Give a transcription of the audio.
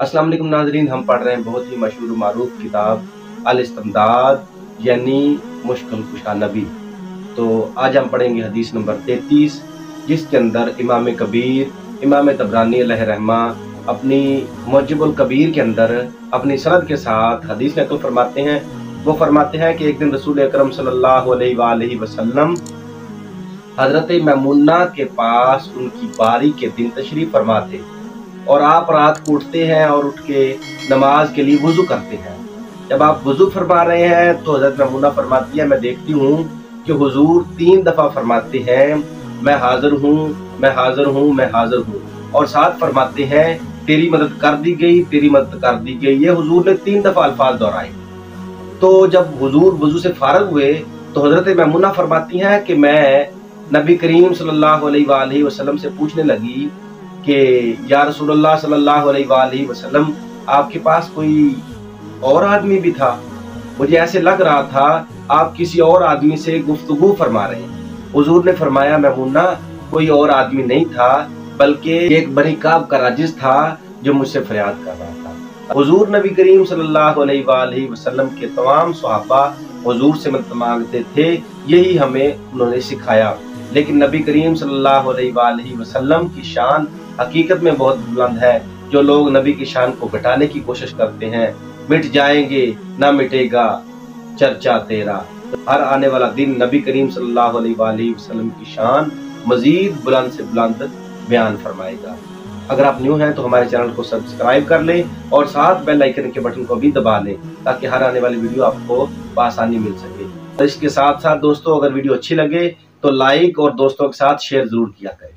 अस्सलाम वालेकुम नाज़रीन, हम पढ़ रहे हैं बहुत ही मशहूर मारूफ किताब अल-इस्तिमदाद यानी मुश्किल कुशा नबी। तो आज हम पढ़ेंगे हदीस नंबर 33, जिसके अंदर इमाम कबीर इमाम तबरानी अलैहिर्रहमा अपनी मुअज्जमुल कबीर के अंदर अपनी सनद के साथ हदीस नक़ल फरमाते हैं। वो फरमाते हैं कि एक दिन रसूल अकरम सल्लल्लाहु अलैहि वसल्लम हज़रत मैमुना के पास उनकी बारी के दिन तशरीफ़ फरमा थे और आप रात को उठते हैं और उठ के नमाज के लिए वुज़ू करते हैं। जब आप वुज़ू फरमा रहे हैं तो हज़रत मैमुना फरमाती है, मैं देखती हूँ कि हुजूर 3 दफ़ा फरमाते हैं, मैं हाज़िर हूँ, मैं हाज़िर हूँ, मैं हाज़िर हूँ, और साथ फरमाते हैं तेरी मदद कर दी गई, तेरी मदद कर दी गई। ये हुजूर ने 3 दफ़ा अल्फाज दोहराए। तो जब हुजूर वुज़ू से फारग हुए तो हज़रत मैमुना फरमाती हैं कि मैं नबी करीम सल्लल्लाहु अलैहि वसल्लम से पूछने लगी कि या रसूलल्लाह सल्लल्लाहु अलैहि वसल्लम, आपके पास कोई और आदमी भी था? मुझे ऐसे लग रहा था आप किसी और आदमी से गुफ्तगू फरमा रहे हैं। हुजूर ने फरमाया, मैमुना, कोई और आदमी नहीं था, बल्कि एक बनी काब का राजिस था जो मुझसे फरियाद कर रहा था। हुजूर नबी करीम सल्लल्लाहु अलैहि वसल्लम के तमाम सहाबा हुजूर से मदद मांगते थे, यही हमें उन्होंने सिखाया। लेकिन नबी करीम सल्लल्लाहु अलैहि वसल्लम की शान हकीकत में बहुत बुलंद है। जो लोग नबी की शान को घटाने की कोशिश करते हैं, मिट जाएंगे ना मिटेगा चर्चा तेरा। हर आने वाला दिन नबी करीम सल्लल्लाहु अलैहि वसल्लम की शान मजीद बुलंद से बुलंद बयान फरमाएगा। अगर आप न्यू हैं तो हमारे चैनल को सब्सक्राइब कर लें और साथ बेल आइकन के बटन को भी दबा लें ताकि हर आने वाली वीडियो आपको आसानी मिल सके। और इसके साथ साथ दोस्तों, अगर वीडियो अच्छी लगे तो लाइक और दोस्तों के साथ शेयर जरूर किया करें।